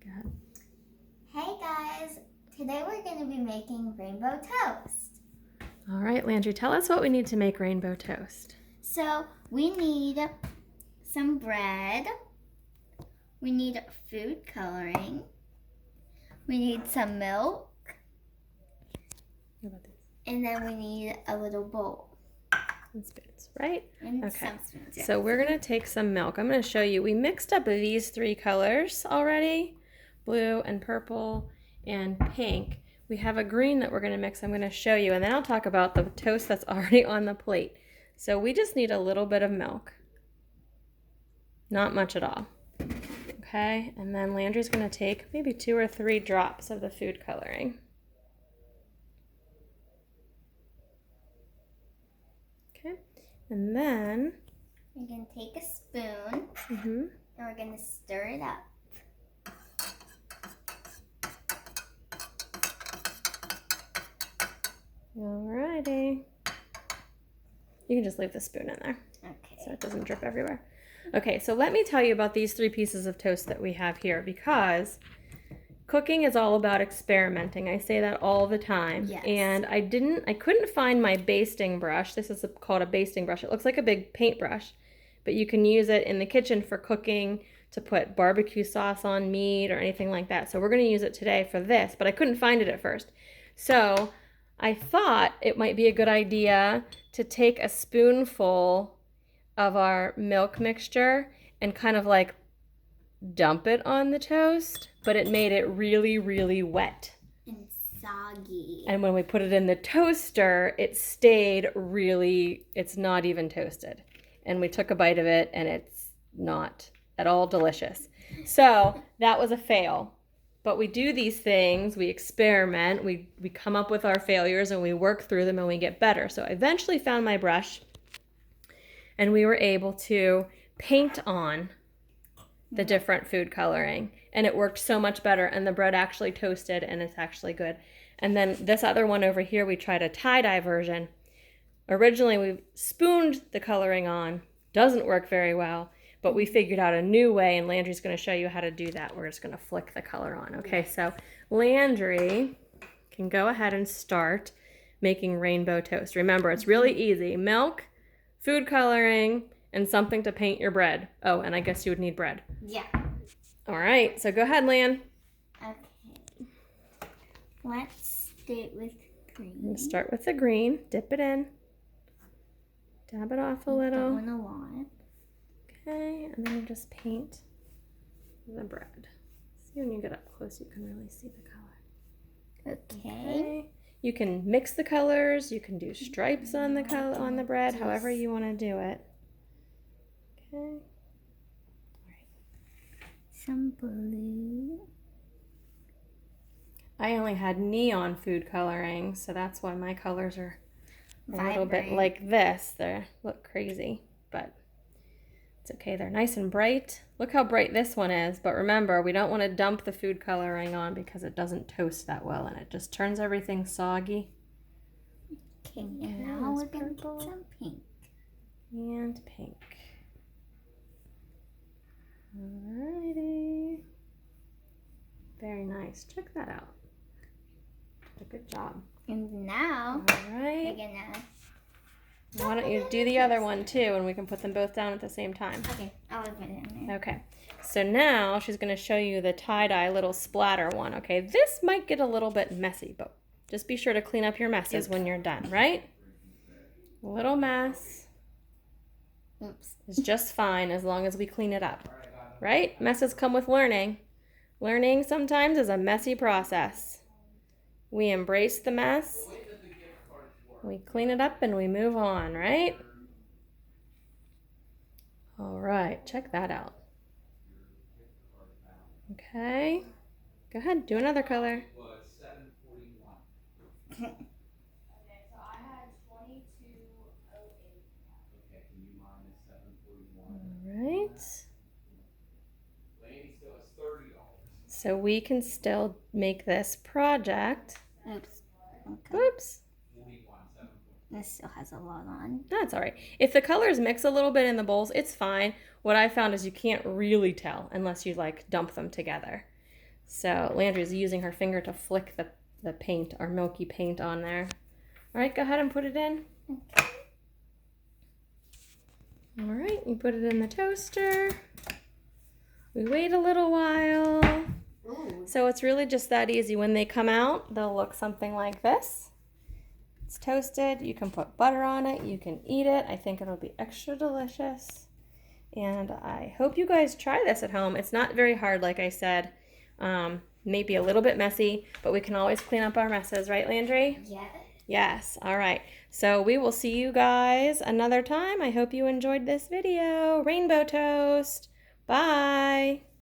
Go ahead. Hey guys, today we're going to be making rainbow toast. All right, Landry, tell us what we need to make rainbow toast. So we need some bread, we need food coloring, we need some milk, What about this? and then we need a little bowl. And spoons, right? And Okay. some spoons. Yeah. So we're going to take some milk. I'm going to show you. We mixed up these three colors already, blue and purple and pink. We have a green that we're going to mix. I'm going to show you, and then I'll talk about the toast that's already on the plate. So we just need a little bit of milk. Not much at all. Okay, and then Landry's going to take maybe 2 or 3 drops of the food coloring. Okay, and then we're going to take a spoon and we're going to stir it up. Alrighty. You can just leave the spoon in there. Okay. So it doesn't drip everywhere. Okay, so let me tell you about these 3 pieces of toast that we have here, because cooking is all about experimenting. I say that all the time. Yes. And I couldn't find my basting brush. This is called a basting brush. It looks like a big paintbrush, but you can use it in the kitchen for cooking, to put barbecue sauce on meat or anything like that. So we're going to use it today for this, but I couldn't find it at first. So I thought it might be a good idea to take a spoonful of our milk mixture and kind of like dump it on the toast, but it made it really, really wet. And soggy. And when we put it in the toaster, it stayed really, it's not even toasted. And we took a bite of it and it's not at all delicious. So that was a fail. But we do these things, we experiment, we come up with our failures and we work through them and we get better. So I eventually found my brush and we were able to paint on the different food coloring, and it worked so much better, and the bread actually toasted and it's actually good. And then this other one over here, we tried a tie-dye version. Originally we spooned the coloring on, doesn't work very well, but we figured out a new way, and Landry's going to show you how to do that. We're just going to flick the color on. Okay, so Landry can go ahead and start making rainbow toast. Remember, it's really easy. Milk, food coloring, and something to paint your bread. Oh, and I guess you would need bread. Yeah. All right, so go ahead, Lan. Okay. Let's start with green. Start with the green. Dip it in. Dab it off a little. Don't want a lot. Okay, and then you just paint the bread. See, when you get up close, you can really see the color. Okay. You can mix the colors. You can do stripes on the bread, however you want to do it. Okay. All right. Some blue. I only had neon food coloring, so that's why my colors are a little bit like this. They look crazy, but it's okay. They're nice and bright. Look how bright this one is, but remember, we don't want to dump the food coloring on because it doesn't toast that well and it just turns everything soggy. Okay, and now we're going to get some pink. And pink. Alrighty. Very nice. Check that out. Good job. And now, all right. we're gonna. Why don't you do the other one too, and we can put them both down at the same time. Okay, I'll put it in there. Okay. So now she's going to show you the tie-dye little splatter one. Okay, this might get a little bit messy, but just be sure to clean up your messes when you're done, right? A little mess is just fine as long as we clean it up, right? Messes come with learning. Learning sometimes is a messy process. We embrace the mess, we clean it up, and we move on, right? All right, check that out. Okay, go ahead, do another color. Okay, so I had 2208. Okay, can you minus 741? All right. Laney still has $30. So we can still make this project. Oops. Okay. Oops. 41, 741. This still has a lot on. That's all right. If the colors mix a little bit in the bowls, it's fine. What I found is you can't really tell unless you like dump them together. So Landry's using her finger to flick the paint, our milky paint on there. All right, go ahead and put it in. Okay. All right, you put it in the toaster. We wait a little while. Ooh. So it's really just that easy. When they come out, they'll look something like this. It's toasted. You can put butter on it. You can eat it. I think it'll be extra delicious. And I hope you guys try this at home. It's not very hard, like I said. Maybe a little bit messy, but we can always clean up our messes, right, Landry? Yes. Yes. All right. So we will see you guys another time. I hope you enjoyed this video. Rainbow toast. Bye.